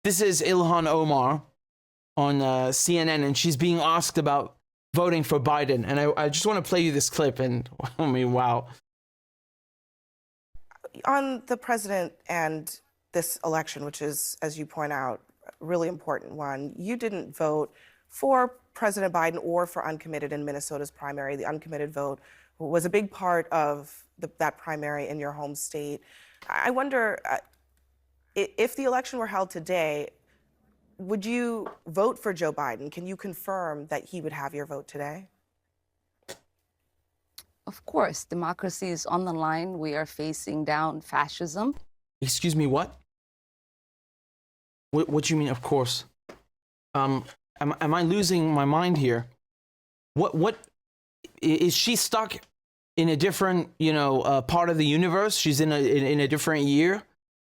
This is Ilhan Omar on CNN, and she's being asked about voting for Biden. And I just want to play you this clip, and I mean, wow. On the president and this election, which is, as you point out, a really important one, you didn't vote for President Biden or for uncommitted in Minnesota's primary. The uncommitted vote was a big part of that primary in your home state. I wonder, if the election were held today, would you vote for Joe Biden? Can you confirm that he would have your vote today? Of course, democracy is on the line. We are facing down fascism. Excuse me, what? What do you mean, of course? Am I losing my mind here? What is she stuck in a different, part of the universe? She's in a different year.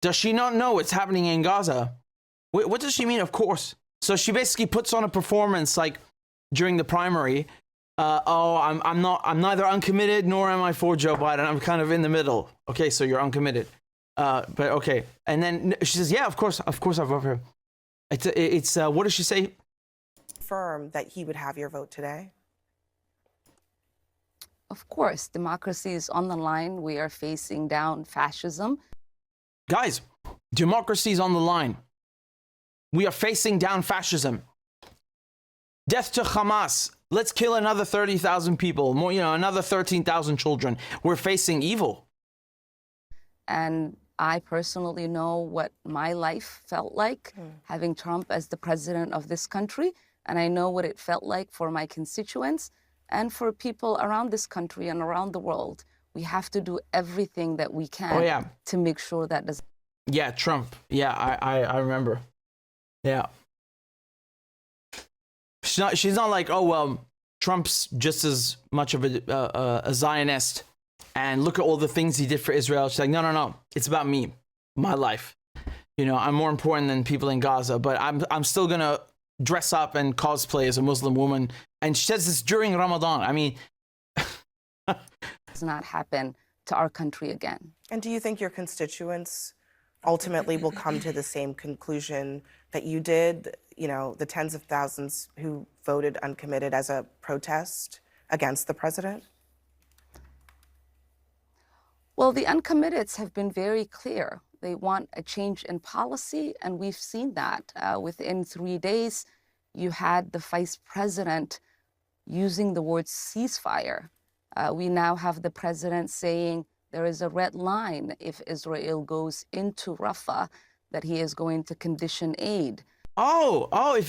Does she not know what's happening in Gaza? What does she mean, of course? So she basically puts on a performance like during the primary. I'm neither uncommitted nor am I for Joe Biden. I'm kind of in the middle. Okay, so you're uncommitted. But okay. And then she says, yeah, of course I vote for him. It's what does she say? Confirm that he would have your vote today? Of course, democracy is on the line. We are facing down fascism. Guys, democracy is on the line. We are facing down fascism. Death to Hamas. Let's kill another 30,000 people, more, another 13,000 children. We're facing evil. And I personally know what my life felt like having Trump as the president of this country. And I know what it felt like for my constituents and for people around this country and around the world. We have to do everything that we can to make sure that doesn't. Yeah, Trump. Yeah, I remember. Yeah. She's not like, oh, well, Trump's just as much of a Zionist. And look at all the things he did for Israel. She's like, no. It's about me, my life. I'm more important than people in Gaza. But I'm still going to dress up and cosplay as a Muslim woman. And she says this during Ramadan. I mean... does not happen to our country again. And do you think your constituents ultimately will come to the same conclusion that you did, the tens of thousands who voted uncommitted as a protest against the president? Well, the uncommitteds have been very clear. They want a change in policy, and we've seen that. Within 3 days, you had the vice president using the word ceasefire. We now have the president saying there is a red line if Israel goes into Rafah, that he is going to condition aid. If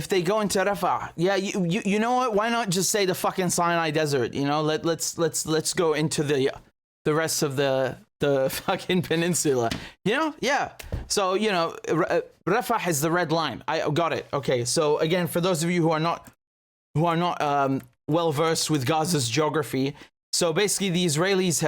they go into Rafah, yeah, you know what? Why not just say the fucking Sinai Desert? Let's go into the rest of the fucking peninsula. Yeah. So Rafah is the red line. I got it. Okay. So again, for those of you who are not well versed with Gaza's geography, so basically the Israelis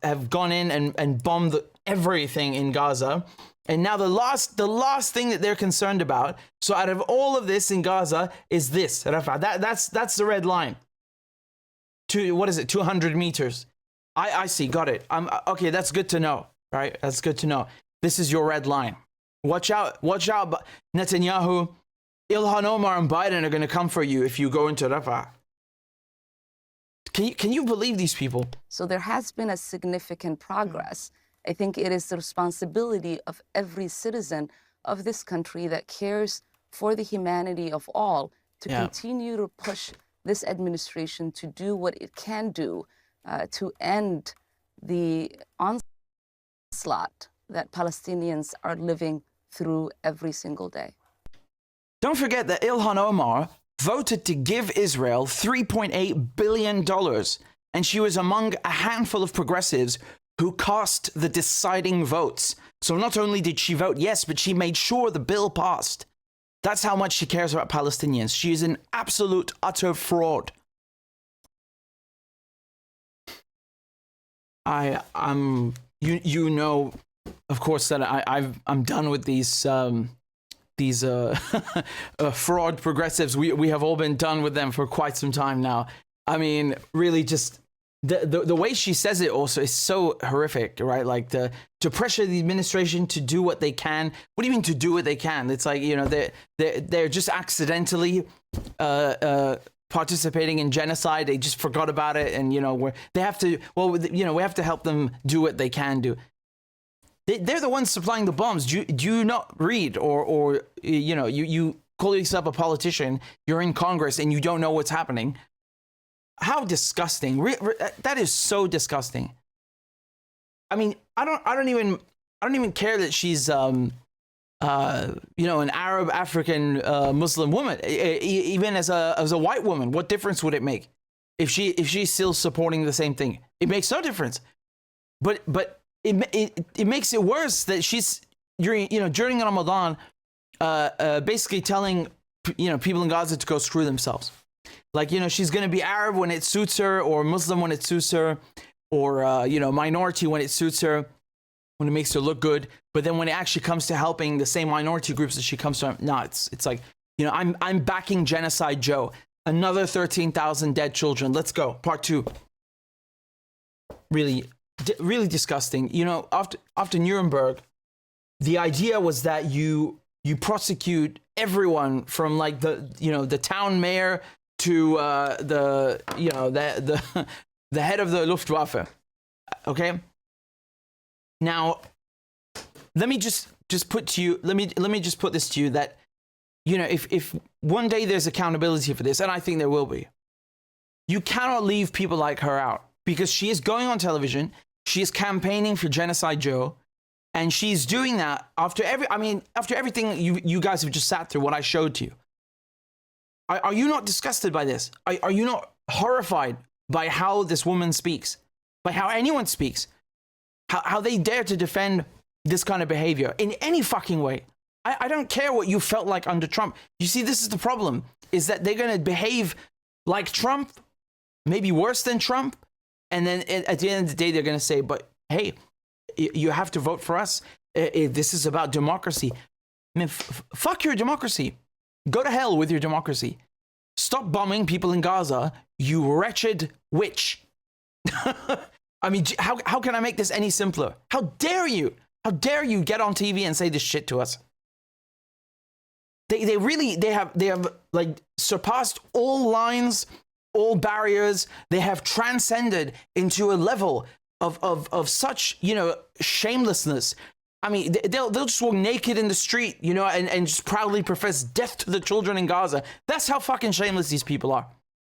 have gone in and bombed everything in Gaza. And now the last thing that they're concerned about, so out of all of this in Gaza, is this, Rafah. That's the red line. 200 meters. I see, got it. Okay, that's good to know, right? That's good to know. This is your red line. Watch out, Netanyahu, Ilhan Omar and Biden are going to come for you if you go into Rafah. Can you believe these people? So there has been a significant progress. I think it is the responsibility of every citizen of this country that cares for the humanity of all to continue to push this administration to do what it can do to end the onslaught that Palestinians are living through every single day. Don't forget that Ilhan Omar voted to give Israel $3.8 billion, and she was among a handful of progressives who cast the deciding votes. So not only did she vote yes, but she made sure the bill passed. That's how much she cares about Palestinians. She is an absolute, utter fraud. Of course, that I'm done with these fraud progressives. We have all been done with them for quite some time now. I mean, really, just the way she says it also is so horrific, right? Like to pressure the administration to do what they can. What do you mean to do what they can? It's like, you know, they're just accidentally participating in genocide. They just forgot about it, and you know, they have to. Well, you know, we have to help them do what they can do. They're the ones supplying the bombs. Do you not read, or you know, you call yourself a politician? You're in Congress and you don't know what's happening. How disgusting! That is so disgusting. I mean, I don't even care that she's you know, an Arab, African, Muslim woman. Even as a white woman, what difference would it make if she's still supporting the same thing? It makes no difference. But it makes it worse that she's during Ramadan, basically telling, you know, people in Gaza to go screw themselves. Like, you know, she's going to be Arab when it suits her, or Muslim when it suits her, or, you know, minority when it suits her, when it makes her look good. But then when it actually comes to helping the same minority groups that she comes from, no, it's like, you know, I'm backing Genocide Joe. Another 13,000 dead children. Let's go. Part 2. Really disgusting. You know, after Nuremberg, the idea was that you prosecute everyone from like the town mayor to the head of the Luftwaffe. Okay. Now, let me just put to you. Let me just put this to you that, you know, if one day there's accountability for this, and I think there will be, you cannot leave people like her out, because she is going on television. She is campaigning for Genocide Joe. And she's doing that after everything you guys have just sat through, what I showed to you. Are you not disgusted by this? Are you not horrified by how this woman speaks? By how anyone speaks? How they dare to defend this kind of behavior in any fucking way? I don't care what you felt like under Trump. You see, this is the problem, is that they're going to behave like Trump, maybe worse than Trump. And then at the end of the day, they're going to say, but hey, you have to vote for us. This is about democracy. I mean, fuck your democracy. Go to hell with your democracy. Stop bombing people in Gaza, you wretched witch. I mean, how can I make this any simpler? How dare you? How dare you get on TV and say this shit to us? They have like surpassed all lines, all barriers. They have transcended into a level of such, you know, shamelessness. I mean, they'll just walk naked in the street, you know, and just proudly profess death to the children in Gaza. That's how fucking shameless these people are.